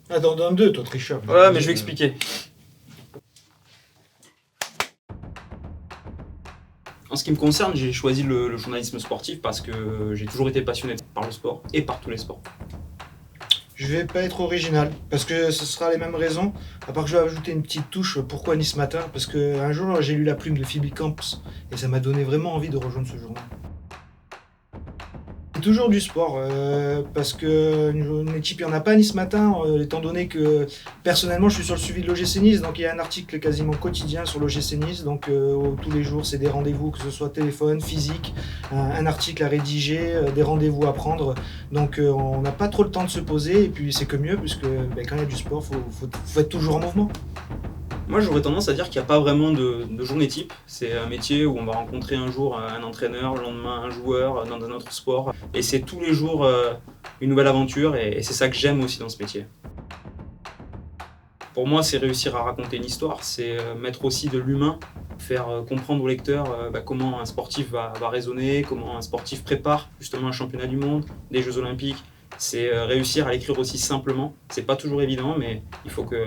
Ah, dans deux, toi, tricheur. Ouais, mais je vais expliquer. En ce qui me concerne, j'ai choisi le journalisme sportif parce que j'ai toujours été passionné par le sport et par tous les sports. Je vais pas être original, parce que ce sera les mêmes raisons, à part que je vais ajouter une petite touche. Pourquoi Nice Matin? Parce qu'un jour, j'ai lu la plume de Phoebe Camps, et ça m'a donné vraiment envie de rejoindre ce journal. C'est toujours du sport, parce qu'une équipe, il n'y en a pas Nice Matin, étant donné que personnellement je suis sur le suivi de l'OGC Nice, donc il y a un article quasiment quotidien sur l'OGC Nice, donc tous les jours c'est des rendez-vous, que ce soit téléphone, physique, un article à rédiger, des rendez-vous à prendre, donc on n'a pas trop le temps de se poser, et puis c'est que mieux, puisque quand il y a du sport, faut être toujours en mouvement. Moi, j'aurais tendance à dire qu'il n'y a pas vraiment de journée type. C'est un métier où on va rencontrer un jour un entraîneur, le lendemain un joueur dans un autre sport. Et c'est tous les jours une nouvelle aventure et c'est ça que j'aime aussi dans ce métier. Pour moi, c'est réussir à raconter une histoire, c'est mettre aussi de l'humain, faire comprendre au lecteur comment un sportif va raisonner, comment un sportif prépare justement un championnat du monde, des Jeux Olympiques. C'est réussir à l'écrire aussi simplement. C'est pas toujours évident, mais il faut que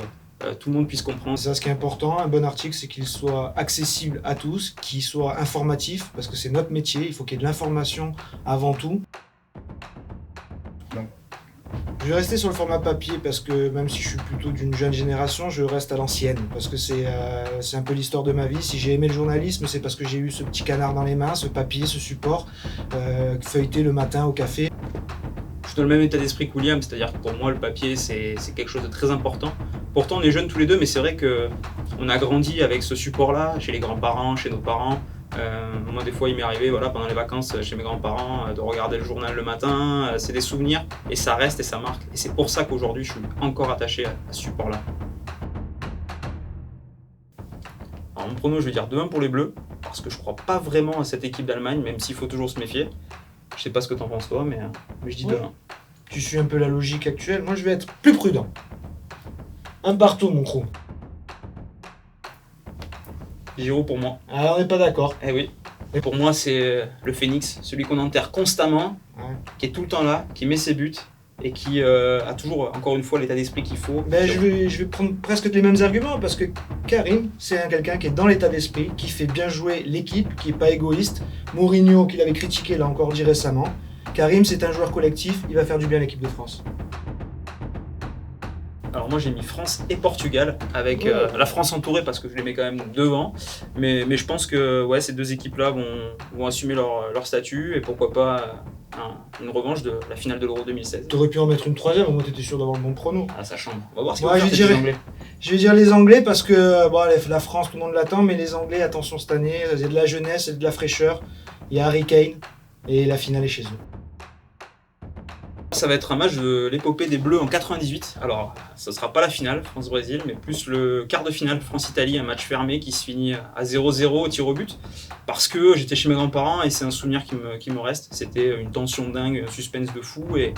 tout le monde puisse comprendre. C'est ça ce qui est important, un bon article, c'est qu'il soit accessible à tous, qu'il soit informatif, parce que c'est notre métier, il faut qu'il y ait de l'information avant tout. Je vais rester sur le format papier parce que même si je suis plutôt d'une jeune génération, je reste à l'ancienne parce que c'est un peu l'histoire de ma vie. Si j'ai aimé le journalisme, c'est parce que j'ai eu ce petit canard dans les mains, ce papier, ce support, feuilleté le matin au café. Je suis dans le même état d'esprit que William, c'est-à-dire que pour moi le papier c'est quelque chose de très important. Pourtant on est jeunes tous les deux, mais c'est vrai qu'on a grandi avec ce support-là, chez les grands-parents, chez nos parents. Moi des fois il m'est arrivé pendant les vacances chez mes grands-parents de regarder le journal le matin, c'est des souvenirs et ça reste et ça marque. Et c'est pour ça qu'aujourd'hui je suis encore attaché à ce support-là. Alors mon prono je vais dire 2-1 pour les Bleus, parce que je crois pas vraiment à cette équipe d'Allemagne, même s'il faut toujours se méfier. Je sais pas ce que t'en penses toi, mais je dis 2-1. Tu suis un peu la logique actuelle, moi je vais être plus prudent. Un partout mon crew. Giroud pour moi. Ah, on n'est pas d'accord. Eh oui. Et pour moi, c'est le phénix, celui qu'on enterre constamment, qui est tout le temps là, qui met ses buts et qui a toujours, encore une fois, l'état d'esprit qu'il faut. Je vais prendre presque les mêmes arguments parce que Karim, c'est quelqu'un qui est dans l'état d'esprit, qui fait bien jouer l'équipe, qui n'est pas égoïste. Mourinho, qu'il avait critiqué, l'a encore dit récemment. Karim, c'est un joueur collectif, il va faire du bien à l'équipe de France. Alors moi j'ai mis France et Portugal avec la France entourée parce que je les mets quand même devant, mais je pense que ces deux équipes-là vont assumer leur statut et pourquoi pas une revanche de la finale de l'Euro 2016. T'aurais pu en mettre une troisième, au moins t'étais sûr d'avoir le bon prono. Ah ça chambre. On va voir ce qu'ils vont faire les Anglais. Je vais dire les Anglais parce que la France tout le monde l'attend, mais les Anglais attention cette année, il y a de la jeunesse, il y a de la fraîcheur, il y a Harry Kane et la finale est chez eux. Ça va être un match de l'épopée des Bleus en 98. Alors, ça sera pas la finale France-Brésil, mais plus le quart de finale France-Italie, un match fermé qui se finit à 0-0 au tir au but. Parce que j'étais chez mes grands-parents et c'est un souvenir qui me reste. C'était une tension dingue, un suspense de fou et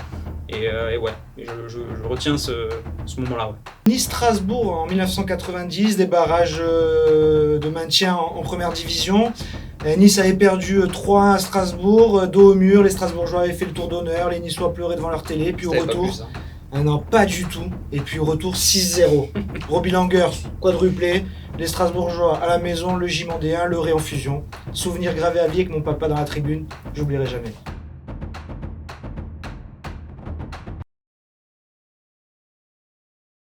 je retiens ce moment-là. Ouais. Nice-Strasbourg en 1990, des barrages de maintien en première division. Nice avait perdu 3-1 à Strasbourg, dos au mur, les Strasbourgeois avaient fait le tour d'honneur, les Niçois pleuraient devant leur télé, puis au retour... non, pas du tout. Et puis au retour 6-0. Robbie Langer, quadruplé, les Strasbourgeois à la maison, le gym en D1, le Ré en fusion. Souvenir gravé à vie avec mon papa dans la tribune, j'oublierai jamais.